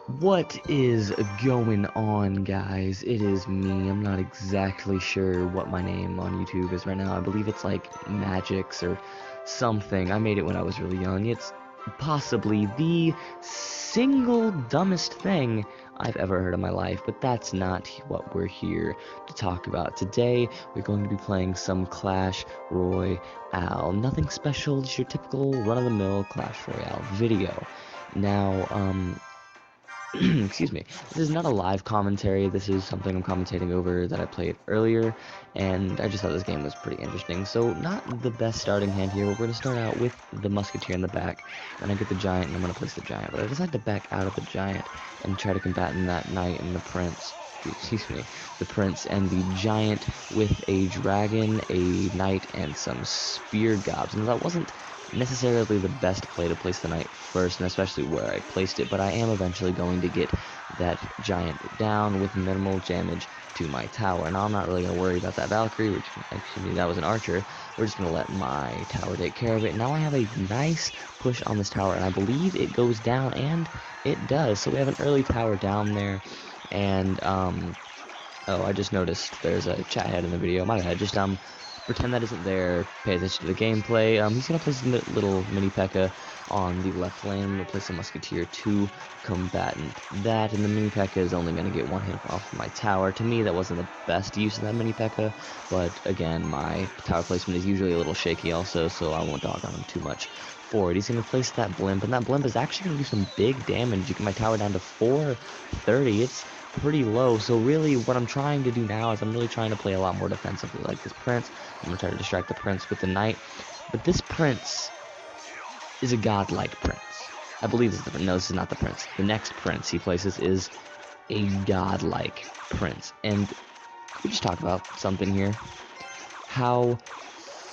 What is going on, guys? It is me. I'm not exactly sure what my name on YouTube is right now. I believe it's like Magix or something. I made it when I was really young. It's possibly the single dumbest thing I've ever heard in my life, but that's not what we're here to talk about. Today, we're going to be playing some Clash Royale. Nothing special, just your typical run-of-the-mill Clash Royale video. Now, excuse me, this is not a live commentary. This is something I'm commentating over that I played earlier, and I just thought this game was pretty interesting. So not the best starting hand here. We're going to start out with the Musketeer in the back, and I get the Giant, and I'm going to place the Giant. But I decided to back out of the Giant and try to combat in that Knight and the Prince. Excuse me, the Prince and the Giant with a Dragon, a Knight, and some Spear Gobs. And that wasn't necessarily the best play to place the Knight first, and especially where I placed it, but I am eventually going to get that Giant down with minimal damage to my tower. Now I'm not really going to worry about that Valkyrie, which, excuse me, that was an Archer. We're just going to let my tower take care of it. Now I have a nice push on this tower, and I believe it goes down, and it does. So we have an early tower down there, and, oh, I just noticed there's a chat head in the video. My bad. Just, pretend that isn't there, pay attention to the gameplay. He's going to place a little mini P.E.K.K.A. on the left lane. I'm going to place a Musketeer to combatant that, and the mini P.E.K.K.A. is only going to get one hit off my tower. To me, that wasn't the best use of that mini P.E.K.K.A., but again, my tower placement is usually a little shaky also, so I won't dog on him too much for it. He's going to place that Blimp, and that Blimp is actually going to do some big damage. You get my tower down to 430. It's pretty low, so really what I'm trying to do now is I'm really trying to play a lot more defensively like this Prince. I'm going to try to distract the Prince with the Knight, but this Prince is a godlike Prince. I believe this is no, this is not the Prince. The next Prince he places is a godlike Prince, and could we just talk about something here? How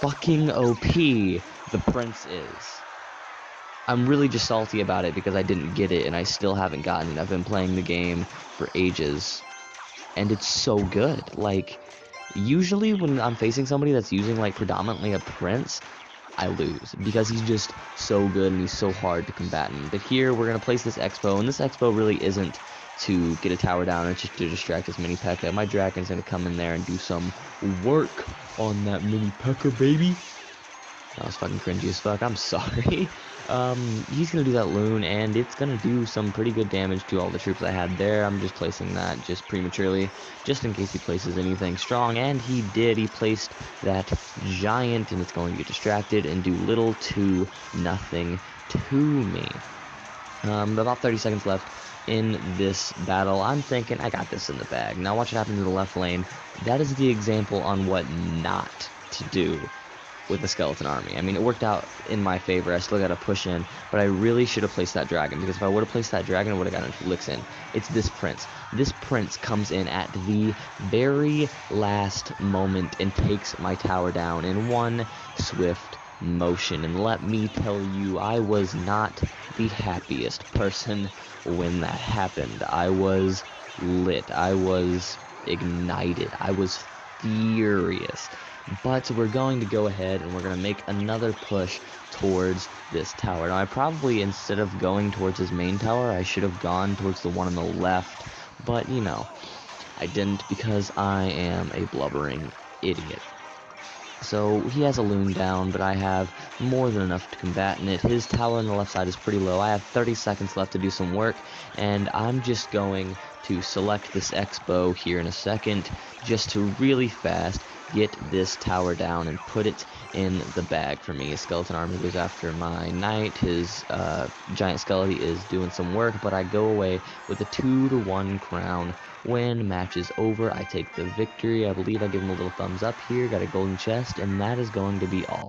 fucking OP the Prince is. I'm really just salty about it because I didn't get it and I still haven't gotten it. I've been playing the game for ages and it's so good. Like, usually when I'm facing somebody that's using like predominantly a Prince, I lose because he's just so good and he's so hard to combat. But here we're going to place this Expo, and this Expo really isn't to get a tower down, it's just to distract this mini P.E.K.K.A. My Dragon's going to come in there and do some work on that mini P.E.K.K.A. baby. That was fucking cringy as fuck, I'm sorry. He's gonna do that Loon, and it's gonna do some pretty good damage to all the troops I had there. I'm just placing that just prematurely, just in case he places anything strong, and he did. He placed that Giant, and it's going to get distracted and do little to nothing to me. About 30 seconds left in this battle. I'm thinking, I got this in the bag. Now watch what happens in the left lane. That is the example on what not to do with the skeleton army. I mean, it worked out in my favor. I still got to push in, but I really should have placed that dragon, because if I would have placed that dragon, I would have gotten licks in. It's this Prince. This Prince comes in at the very last moment and takes my tower down in one swift motion. And let me tell you, I was not the happiest person when that happened. I was lit. I was ignited. I was furious. But we're going to go ahead and we're going to make another push towards this tower. Now, I probably, instead of going towards his main tower, I should have gone towards the one on the left. But, you know, I didn't because I am a blubbering idiot. So he has a Loon down, but I have more than enough to combat in it. His tower on the left side is pretty low. I have 30 seconds left to do some work, and I'm just going to select this Expo here in a second just to really fast get this tower down and put it in the bag for me. His skeleton army goes after my Knight. His giant skeleton is doing some work, but I go away with a 2-1 crown. When match is over, I take the victory. I believe I give him a little thumbs up here, got a golden chest, and that is going to be all.